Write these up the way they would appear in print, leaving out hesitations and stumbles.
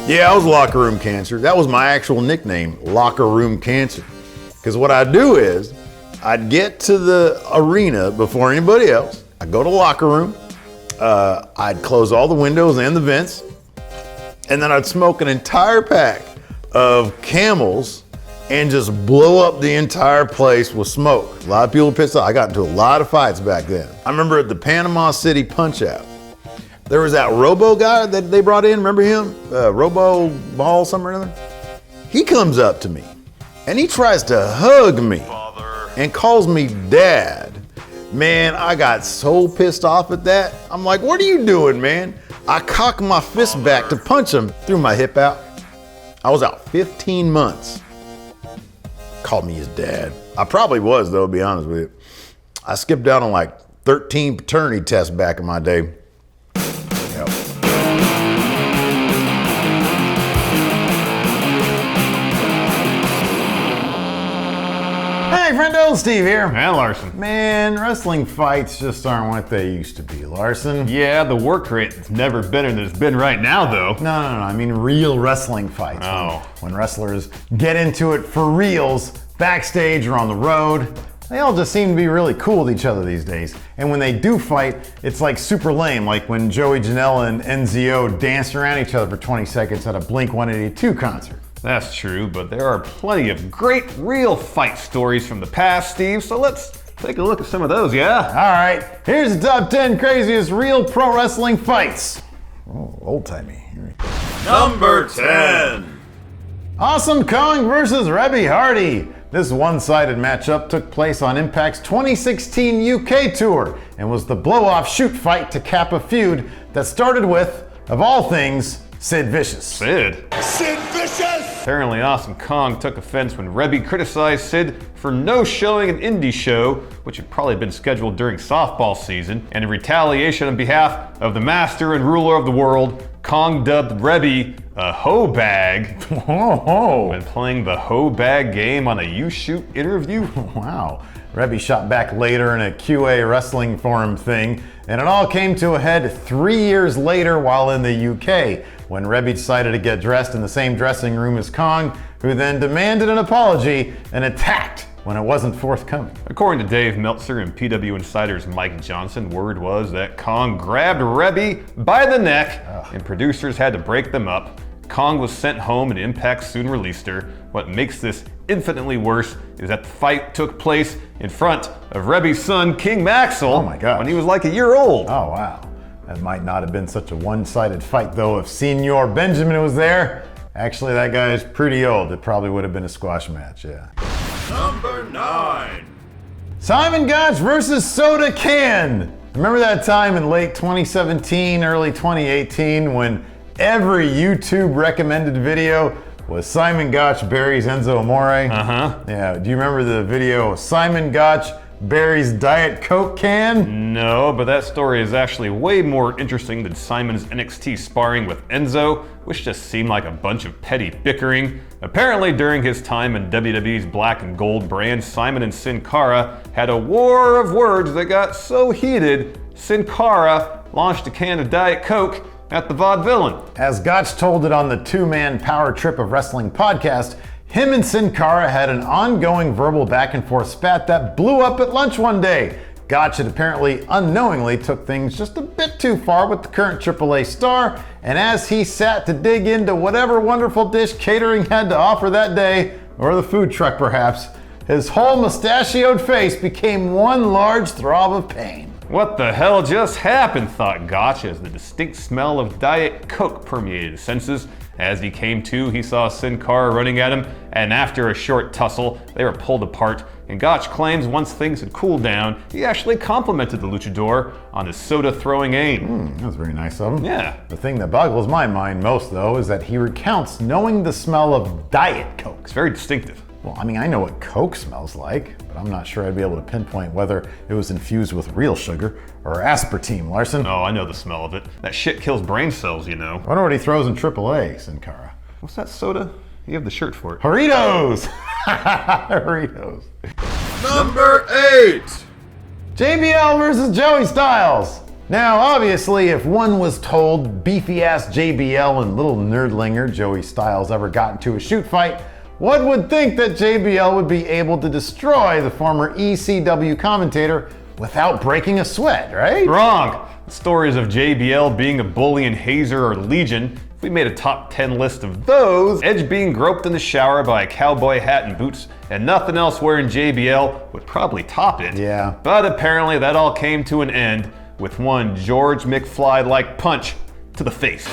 Yeah, I was locker room cancer. That was my actual nickname, locker room cancer. Because what I'd do is, I'd get to the arena before anybody else. I'd go to the locker room. I'd close all the windows and the vents. And then I'd smoke an entire pack of Camels and just blow up the entire place with smoke. A lot of people pissed off. I got into a lot of fights back then. I remember at the Panama City Punch-Out, there was that Robo guy that they brought in, remember him? Robo Ball, something or other. He comes up to me and he tries to hug me and calls me dad. Man, I got so pissed off at that. I'm like, what are you doing, man? I cocked my fist back to punch him, threw my hip out. I was out 15 months. Called me his dad. I probably was, though, to be honest with you. I skipped out on like 13 paternity tests back in my day. Yep. Hey, friendo, Steve here. And Larson. Man, wrestling fights just aren't what they used to be, Larson. Yeah, the work rate's never better than it's been right now, though. No, I mean real wrestling fights. Oh. When wrestlers get into it for reals, backstage or on the road, they all just seem to be really cool with each other these days. And when they do fight, it's like super lame, like when Joey Janela and NZO danced around each other for 20 seconds at a Blink-182 concert. That's true, but there are plenty of great real fight stories from the past, Steve, so let's take a look at some of those, yeah? All right, here's the top 10 craziest real pro wrestling fights. Oh, old-timey. Number 10. Awesome Kong versus Rebbie Hardy. This one-sided matchup took place on Impact's 2016 UK tour and was the blow-off shoot fight to cap a feud that started with, of all things, Sid Vicious. Sid Vicious! Apparently Awesome Kong took offense when Rebbie criticized Sid for no showing an indie show, which had probably been scheduled during softball season, and in retaliation on behalf of the master and ruler of the world, Kong dubbed Rebbie a hoe bag when playing the hoe bag game on a You Shoot interview. Wow. Rebbie shot back later in a QA wrestling forum thing, and it all came to a head 3 years later while in the UK, when Rebbie decided to get dressed in the same dressing room as Kong, who then demanded an apology and attacked when it wasn't forthcoming. According to Dave Meltzer and PW Insider's Mike Johnson, word was that Kong grabbed Rebbie by the neck and producers had to break them up. Kong was sent home and Impact soon released her. What makes this infinitely worse is that the fight took place in front of Rebbie's son, King Maxwell, oh my God, when he was like a year old. Oh wow. That might not have been such a one-sided fight though if Senor Benjamin was there. Actually, that guy is pretty old. It probably would have been a squash match, yeah. Number 9. Simon Gotch versus Soda Can. Remember that time in late 2017, early 2018 when every YouTube recommended video was Simon Gotch buries Enzo Amore? Uh-huh. Yeah, do you remember the video Simon Gotch buries Diet Coke can? No, but that story is actually way more interesting than Simon's NXT sparring with Enzo, which just seemed like a bunch of petty bickering. Apparently, during his time in WWE's Black and Gold brand, Simon and Sin Cara had a war of words that got so heated, Sin Cara launched a can of Diet Coke at the Vaudevillain. As Gotch told it on the Two-Man Power Trip of Wrestling podcast, him and Sin Cara had an ongoing verbal back and forth spat that blew up at lunch one day. Gotch had apparently unknowingly took things just a bit too far with the current AAA star, and as he sat to dig into whatever wonderful dish catering had to offer that day, or the food truck perhaps, his whole mustachioed face became one large throb of pain. What the hell just happened, thought Gotch, as the distinct smell of Diet Coke permeated his senses. As he came to, he saw Sin Cara running at him, and after a short tussle, they were pulled apart. And Gotch claims once things had cooled down, he actually complimented the luchador on his soda-throwing aim. That was very nice of him. Yeah. The thing that boggles my mind most, though, is that he recounts knowing the smell of Diet Coke. It's very distinctive. Well, I mean, I know what Coke smells like, but I'm not sure I'd be able to pinpoint whether it was infused with real sugar or aspartame, Larson. Oh, I know the smell of it. That shit kills brain cells, you know. Wonder what he throws in AAA, Sin Cara. What's that soda? You have the shirt for it. Doritos! Doritos. Number 8. JBL versus Joey Styles. Now, obviously, if one was told beefy-ass JBL and little nerdlinger Joey Styles ever got into a shoot fight, one would think that JBL would be able to destroy the former ECW commentator without breaking a sweat, right? Wrong. The stories of JBL being a bully and hazer are legion. If we made a top 10 list of those, Edge being groped in the shower by a cowboy hat and boots and nothing else wearing JBL would probably top it. Yeah. But apparently that all came to an end with one George McFly-like punch to the face.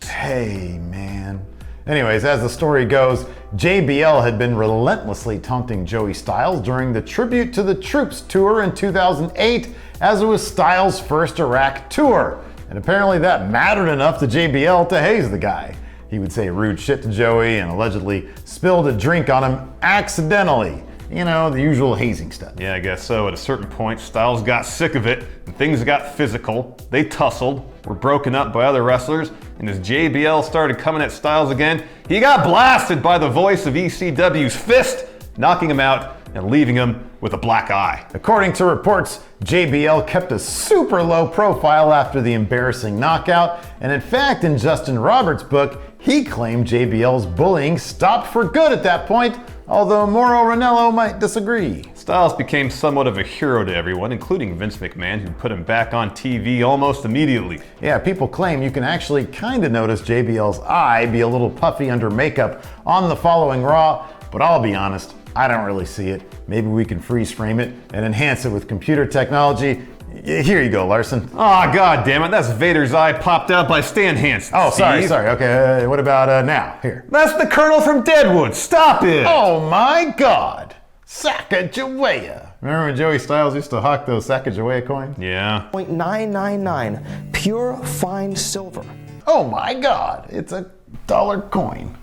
Hey, man. Anyways, as the story goes, JBL had been relentlessly taunting Joey Styles during the Tribute to the Troops tour in 2008, as it was Styles' first Iraq tour. And apparently that mattered enough to JBL to haze the guy. He would say rude shit to Joey and allegedly spilled a drink on him accidentally. You know, the usual hazing stuff. Yeah, I guess so. At a certain point, Styles got sick of it, and things got physical. They tussled, were broken up by other wrestlers, and as JBL started coming at Styles again, he got blasted by the voice of ECW's fist, knocking him out and leaving him with a black eye. According to reports, JBL kept a super low profile after the embarrassing knockout, and in fact, in Justin Roberts' book, he claimed JBL's bullying stopped for good at that point, although Mauro Ranallo might disagree. Styles became somewhat of a hero to everyone, including Vince McMahon, who put him back on TV almost immediately. Yeah, people claim you can actually kind of notice JBL's eye be a little puffy under makeup on the following Raw, but I'll be honest, I don't really see it. Maybe we can freeze frame it and enhance it with computer technology. Here you go, Larson. Aw, god damn it, that's Vader's eye popped out by Stan Hansen. Oh, Steve. sorry. Okay, what about now? Here. That's the Colonel from Deadwood. Stop it! Oh my God! Sacagawea. Remember when Joey Styles used to hawk those Sacagawea coins? Yeah. 0.999 pure fine silver. Oh my God! It's a dollar coin.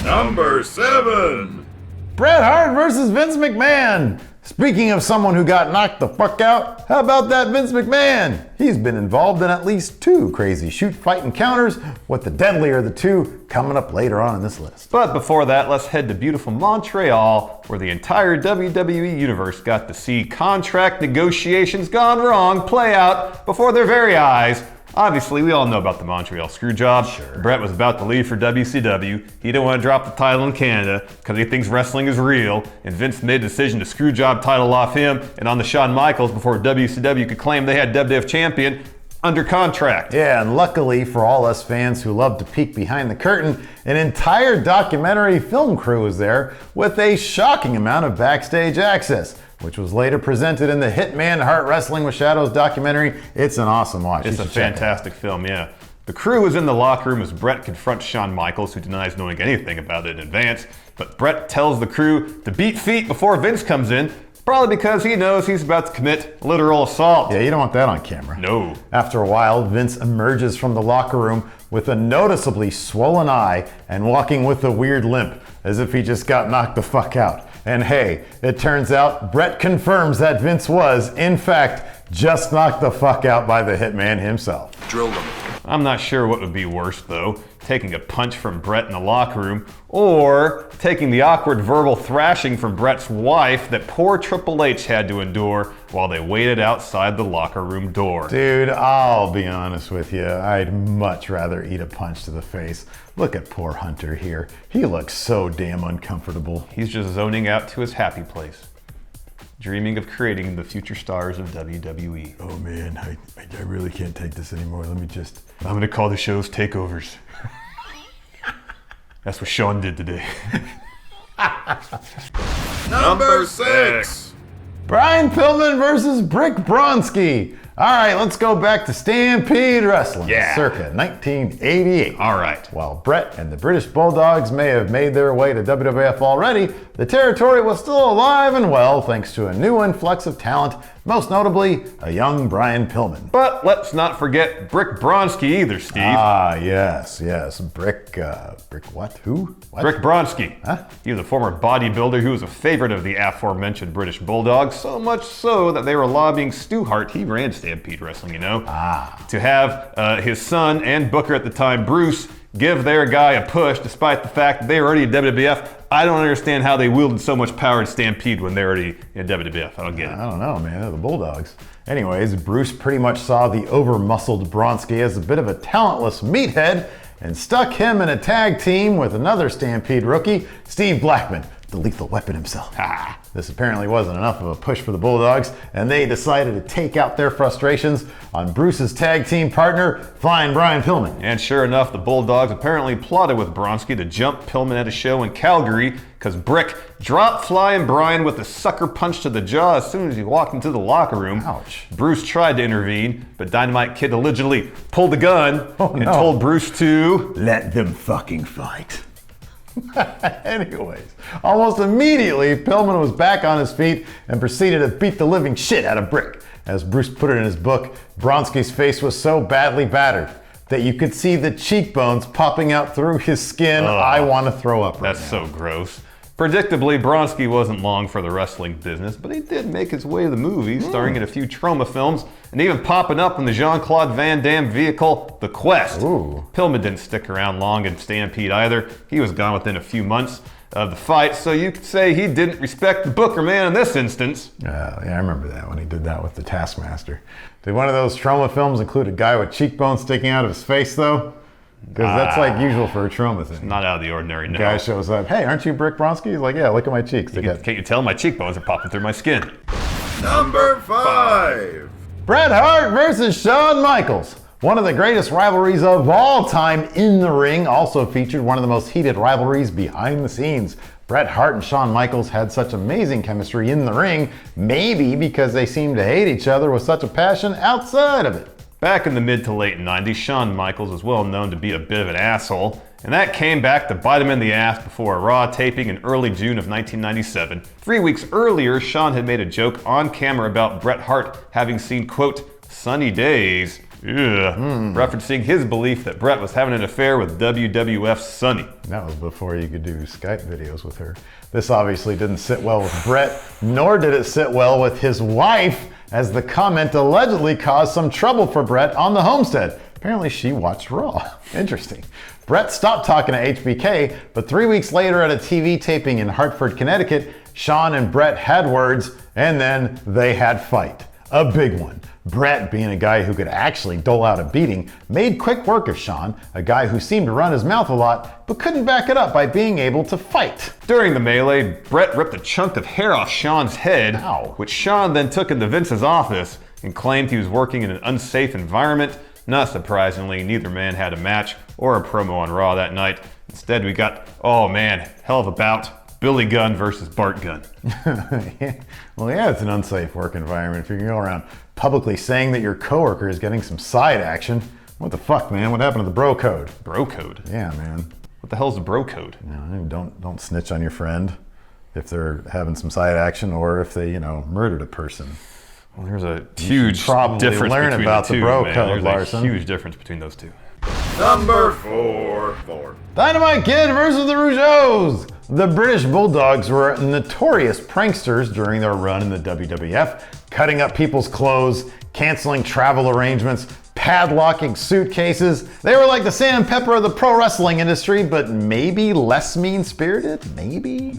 Number 7. Bret Hart versus Vince McMahon. Speaking of someone who got knocked the fuck out, how about that Vince McMahon? He's been involved in at least 2 crazy shoot fight encounters, with the deadlier of the 2 coming up later on in this list. But before that, let's head to beautiful Montreal, where the entire WWE universe got to see contract negotiations gone wrong play out before their very eyes. Obviously, we all know about the Montreal screwjob. Sure. Bret was about to leave for WCW. He didn't want to drop the title in Canada because he thinks wrestling is real. And Vince made a decision to screwjob title off him and on the Shawn Michaels before WCW could claim they had WWF champion under contract. Yeah, and luckily for all us fans who love to peek behind the curtain, an entire documentary film crew was there with a shocking amount of backstage access, which was later presented in the Hitman Hart Wrestling with Shadows documentary. It's an awesome watch. It's You a should check it out. fantastic film, yeah. The crew is in the locker room as Bret confronts Shawn Michaels, who denies knowing anything about it in advance. But Bret tells the crew to beat feet before Vince comes in, probably because he knows he's about to commit literal assault. Yeah, you don't want that on camera. No. After a while, Vince emerges from the locker room with a noticeably swollen eye and walking with a weird limp, as if he just got knocked the fuck out. And hey, it turns out Bret confirms that Vince was, in fact, just knocked the fuck out by the Hitman himself. Drilled him. I'm not sure what would be worse, though. Taking a punch from Bret in the locker room, or taking the awkward verbal thrashing from Bret's wife that poor Triple H had to endure while they waited outside the locker room door. Dude, I'll be honest with you. I'd much rather eat a punch to the face. Look at poor Hunter here. He looks so damn uncomfortable. He's just zoning out to his happy place, dreaming of creating the future stars of WWE. Oh man, I really can't take this anymore. I'm gonna call the shows takeovers. That's what Shawn did today. Number 6. Brian Pillman versus Brick Bronski. All right, let's go back to Stampede Wrestling, Yeah. circa 1988. All right. While Bret and the British Bulldogs may have made their way to WWF already, the territory was still alive and well thanks to a new influx of talent, most notably a young Brian Pillman. But let's not forget Brick Bronski either, Steve. Ah, yes. Brick what? Who? What? Brick Bronski. Huh? He was a former bodybuilder who was a favorite of the aforementioned British Bulldogs, so much so that they were lobbying Stu Hart, he ran Stampede Wrestling, you know, to have his son and booker at the time, Bruce, give their guy a push despite the fact that they were already in WWF. I don't understand how they wielded so much power in Stampede when they're already in WWF. I don't get it. I don't know, man. They're the Bulldogs. Anyways, Bruce pretty much saw the over-muscled Bronski as a bit of a talentless meathead and stuck him in a tag team with another Stampede rookie, Steve Blackman, the Lethal Weapon himself. This apparently wasn't enough of a push for the Bulldogs, and they decided to take out their frustrations on Bruce's tag team partner, Flying Brian Pillman. And sure enough, the Bulldogs apparently plotted with Bronski to jump Pillman at a show in Calgary because Brick dropped Flying Brian with a sucker punch to the jaw as soon as he walked into the locker room. Ouch. Bruce tried to intervene, but Dynamite Kid allegedly pulled the gun and told Bruce to let them fucking fight. Anyways, almost immediately, Pillman was back on his feet and proceeded to beat the living shit out of Brick. As Bruce put it in his book, Bronski's face was so badly battered that you could see the cheekbones popping out through his skin. I want to throw up right That's now. so gross. Predictably, Bronski wasn't long for the wrestling business, but he did make his way to the movies, starring in a few trauma films, and even popping up in the Jean-Claude Van Damme vehicle, The Quest. Ooh. Pillman didn't stick around long in Stampede either. He was gone within a few months of the fight, so you could say he didn't respect the Booker man in this instance. Yeah, I remember that when he did that with the Taskmaster. Did one of those trauma films include a guy with cheekbones sticking out of his face, though? Because that's like usual for a trauma thing. Not out of the ordinary, no. Guy shows up, hey, aren't you Brick Bronski? He's like, yeah, look at my cheeks. Can't you tell my cheekbones are popping through my skin? Number 5. Bret Hart versus Shawn Michaels. One of the greatest rivalries of all time in the ring, also featured one of the most heated rivalries behind the scenes. Bret Hart and Shawn Michaels had such amazing chemistry in the ring, maybe because they seemed to hate each other with such a passion outside of it. Back in the mid to late 90s, Shawn Michaels was well known to be a bit of an asshole, and that came back to bite him in the ass before a Raw taping in early June of 1997. 3 weeks earlier, Shawn had made a joke on camera about Bret Hart having seen, quote, sunny days, referencing his belief that Bret was having an affair with WWF's Sunny. That was before you could do Skype videos with her. This obviously didn't sit well with Bret, nor did it sit well with his wife, as the comment allegedly caused some trouble for Bret on the homestead. Apparently she watched Raw. Interesting. Bret stopped talking to HBK, but 3 weeks later at a TV taping in Hartford, Connecticut, Shawn and Bret had words, and then they had fight. A big one. Bret, being a guy who could actually dole out a beating, made quick work of Shawn, a guy who seemed to run his mouth a lot, but couldn't back it up by being able to fight. During the melee, Bret ripped a chunk of hair off Shawn's head, Ow. which Shawn then took into Vince's office and claimed he was working in an unsafe environment. Not surprisingly, neither man had a match or a promo on Raw that night. Instead, we got, oh man, hell of a bout. Billy Gunn versus Bart Gunn. Well, yeah, it's an unsafe work environment if you can go around publicly saying that your coworker is getting some side action. What the fuck, man? What happened to the bro code? Bro code? Yeah, man. What the hell's the bro code? Don't snitch on your friend if they're having some side action or if they, murdered a person. Well, there's a huge probably difference learn between about the two, the bro man. code, There's Larson. a huge difference between those two. Number 4. Dynamite Kid versus the Runos. The British Bulldogs were notorious pranksters during their run in the WWF, cutting up people's clothes, canceling travel arrangements, padlocking suitcases. They were like the Sam Pepper of the pro wrestling industry, but maybe less mean-spirited? Maybe?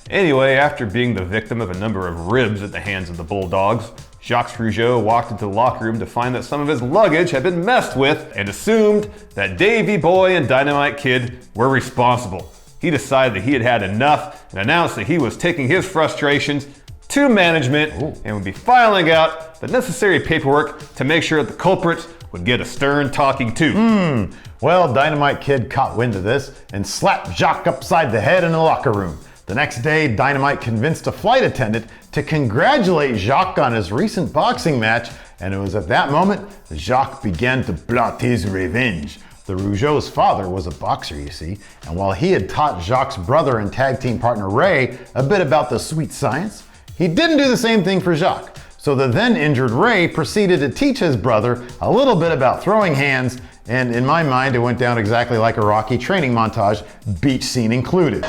Anyway, after being the victim of a number of ribs at the hands of the Bulldogs, Jacques Rougeau walked into the locker room to find that some of his luggage had been messed with and assumed that Davey Boy and Dynamite Kid were responsible. He decided that he had had enough and announced that he was taking his frustrations to management and would be filing out the necessary paperwork to make sure that the culprits would get a stern talking to. Well, Dynamite Kid caught wind of this and slapped Jacques upside the head in the locker room. The next day, Dynamite convinced a flight attendant to congratulate Jacques on his recent boxing match, and it was at that moment that Jacques began to plot his revenge. The Rougeau's father was a boxer, you see, and while he had taught Jacques' brother and tag team partner Ray a bit about the sweet science, he didn't do the same thing for Jacques. So the then injured Ray proceeded to teach his brother a little bit about throwing hands, and in my mind, it went down exactly like a Rocky training montage, beach scene included.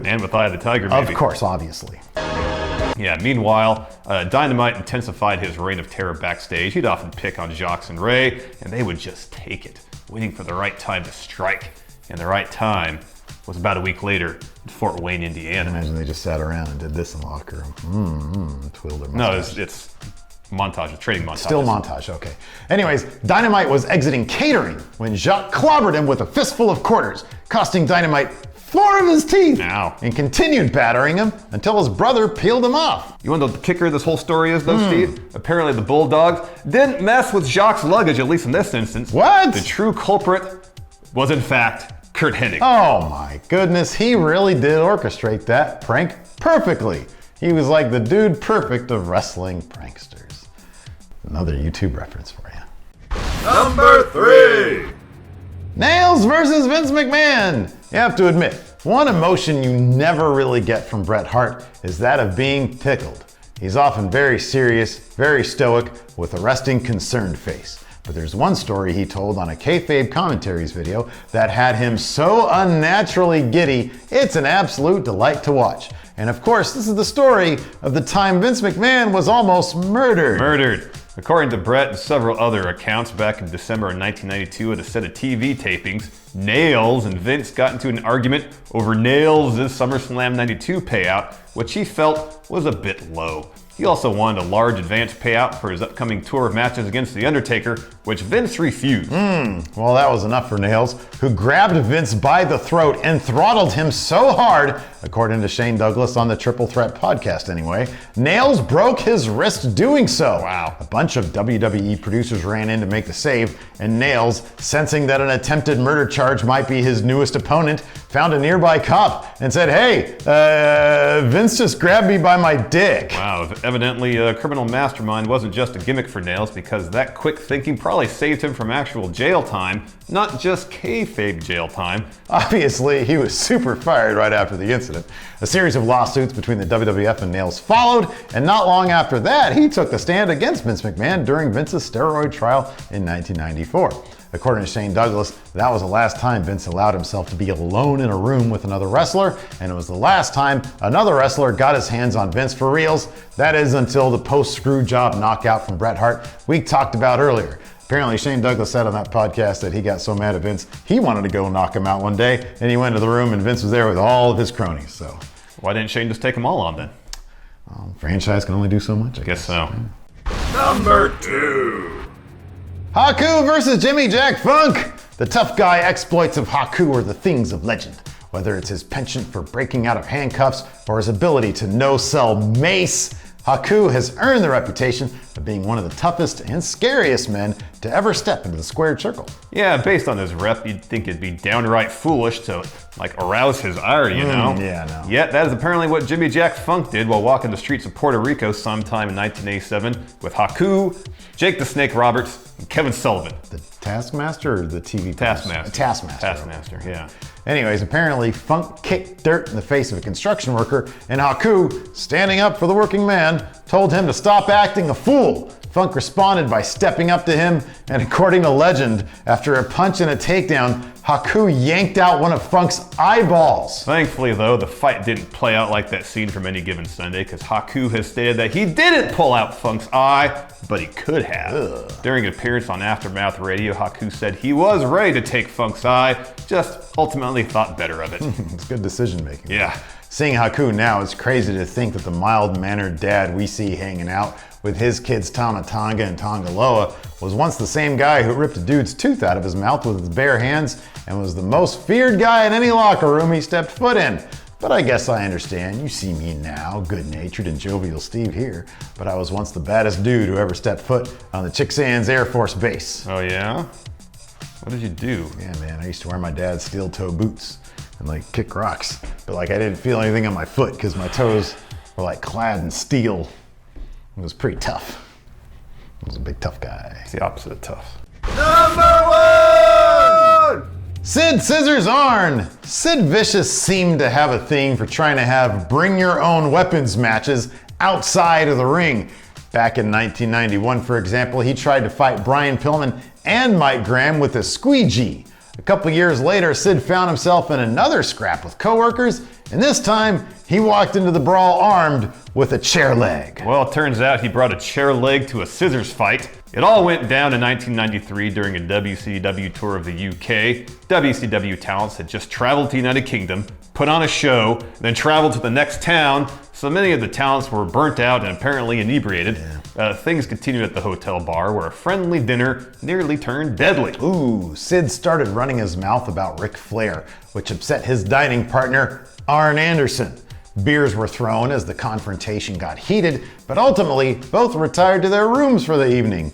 And with Eye of the Tiger, maybe. Of course, obviously. Yeah, meanwhile, Dynamite intensified his reign of terror backstage. He'd often pick on Jacques and Ray, and they would just take it, waiting for the right time to strike. And the right time was about a week later in Fort Wayne, Indiana. Imagine they just sat around and did this in the locker room. Twirled their No, mustache. it's montage, a trading montage. Still montage, okay. Anyways, Dynamite was exiting catering when Jacques clobbered him with a fistful of quarters, costing Dynamite 4 of his teeth. Ow. And continued battering him until his brother peeled him off. You want to know what the kicker of this whole story is, though, Steve? Apparently the Bulldogs didn't mess with Jacques' luggage, at least in this instance. What? The true culprit was, in fact, Kurt Hennig. Oh my goodness, he really did orchestrate that prank perfectly. He was like the dude perfect of wrestling pranksters. Another YouTube reference for you. Number 3. Nails versus Vince McMahon. You have to admit, one emotion you never really get from Bret Hart is that of being tickled. He's often very serious, very stoic, with a resting concerned face. But there's one story he told on a kayfabe commentaries video that had him so unnaturally giddy, it's an absolute delight to watch. And of course, this is the story of the time Vince McMahon was almost murdered. According to Bret and several other accounts, back in December of 1992 at a set of TV tapings, Nails and Vince got into an argument over Nails' SummerSlam 92 payout, which he felt was a bit low. He also wanted a large advance payout for his upcoming tour of matches against The Undertaker, which Vince refused. Well, that was enough for Nails, who grabbed Vince by the throat and throttled him so hard, according to Shane Douglas on the Triple Threat podcast anyway, Nails broke his wrist doing so. Wow. A bunch of WWE producers ran in to make the save, and Nails, sensing that an attempted murder charge might be his newest opponent, found a nearby cop and said, "Hey, Vince just grabbed me by my dick." Wow, evidently a criminal mastermind wasn't just a gimmick for Nails, because that quick thinking probably saved him from actual jail time, not just kayfabe jail time. Obviously, he was super fired right after the incident. A series of lawsuits between the WWF and Nails followed, and not long after that, he took a stand against Vince McMahon during Vince's steroid trial in 1994. According to Shane Douglas, that was the last time Vince allowed himself to be alone in a room with another wrestler, and it was the last time another wrestler got his hands on Vince for reals. That is until the post-screw-job knockout from Bret Hart we talked about earlier. Apparently, Shane Douglas said on that podcast that he got so mad at Vince, he wanted to go knock him out one day, and he went to the room and Vince was there with all of his cronies, so. Why didn't Shane just take them all on then? Franchise can only do so much, I Guess so. Number 2. Haku versus Jimmy Jack Funk. The tough guy exploits of Haku are the things of legend. Whether it's his penchant for breaking out of handcuffs or his ability to no-sell mace, Haku has earned the reputation of being one of the toughest and scariest men to ever step into the squared circle. Yeah, based on his rep, you'd think it'd be downright foolish to, arouse his ire, you know? Yeah, no. Yet, that is apparently what Jimmy Jack Funk did while walking the streets of Puerto Rico sometime in 1987 with Haku, Jake the Snake Roberts, and Kevin Sullivan. The Taskmaster or the TV? Taskmaster. Taskmaster. Yeah. Anyways, apparently Funk kicked dirt in the face of a construction worker, and Haku, standing up for the working man, told him to stop acting a fool. Funk responded by stepping up to him, and according to legend, after a punch and a takedown, Haku yanked out one of Funk's eyeballs. Thankfully, though, the fight didn't play out like that scene from Any Given Sunday, because Haku has stated that he didn't pull out Funk's eye, but he could have. During an appearance on Aftermath Radio, Haku said he was ready to take Funk's eye, just ultimately thought better of it. It's good decision making. Yeah. Seeing Haku now, it's crazy to think that the mild-mannered dad we see hanging out with his kids Tama Tonga and Tongaloa was once the same guy who ripped a dude's tooth out of his mouth with his bare hands and was the most feared guy in any locker room he stepped foot in. But I guess I understand. You see me now, good-natured and jovial Steve here, but I was once the baddest dude who ever stepped foot on the Chicksands Air Force Base. Oh, yeah? What did you do? Yeah, man, I used to wear my dad's steel-toe boots and kick rocks, but I didn't feel anything on my foot because my toes were clad in steel. It was pretty tough. I was a big tough guy. It's the opposite of tough. Number 1! Sid Scissors Arn. Sid Vicious seemed to have a thing for trying to have bring your own weapons matches outside of the ring. Back in 1991, for example, he tried to fight Brian Pillman and Mike Graham with a squeegee. A couple years later, Sid found himself in another scrap with coworkers And this time, he walked into the brawl armed with a chair leg. Well, it turns out he brought a chair leg to a scissors fight. It all went down in 1993 during a WCW tour of the UK. WCW talents had just traveled to the United Kingdom, put on a show, then traveled to the next town, so many of the talents were burnt out and apparently inebriated. Things continued at the hotel bar where a friendly dinner nearly turned deadly. Ooh, Sid started running his mouth about Ric Flair, which upset his dining partner, Arn Anderson. Beers were thrown as the confrontation got heated, but ultimately both retired to their rooms for the evening.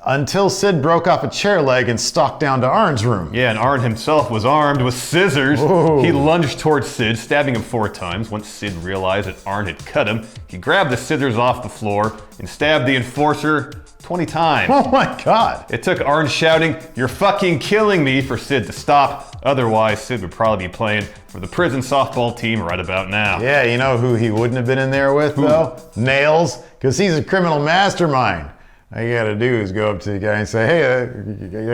Until Sid broke off a chair leg and stalked down to Arn's room. Yeah, and Arn himself was armed with scissors. Whoa. He lunged towards Sid, stabbing him 4 times. Once Sid realized that Arn had cut him, he grabbed the scissors off the floor and stabbed the enforcer 20 times. Oh my God. It took Arn shouting, "You're fucking killing me," for Sid to stop. Otherwise, Sid would probably be playing for the prison softball team right about now. Yeah, you know who he wouldn't have been in there with though? Nails, because he's a criminal mastermind. All you gotta do is go up to the guy and say, hey,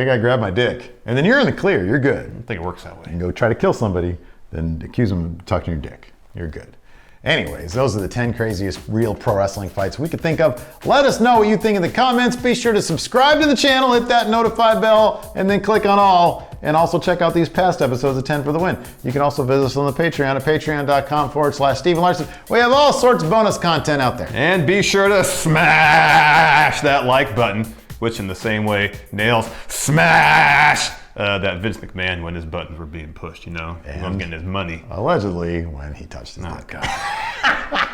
I gotta grab my dick. And then you're in the clear, you're good. I don't think it works that way. And go try to kill somebody, then accuse them of touching your dick. You're good. Anyways, those are the 10 craziest real pro wrestling fights we could think of. Let us know what you think in the comments. Be sure to subscribe to the channel, hit that notify bell, and then click on all. And also check out these past episodes of 10 for the Win. You can also visit us on the Patreon at patreon.com/Steven Larson. We have all sorts of bonus content out there. And be sure to smash that like button, which in the same way, Nails smash that Vince McMahon when his buttons were being pushed, you know? He wasn't getting his money. Allegedly, when he touched his dick. God.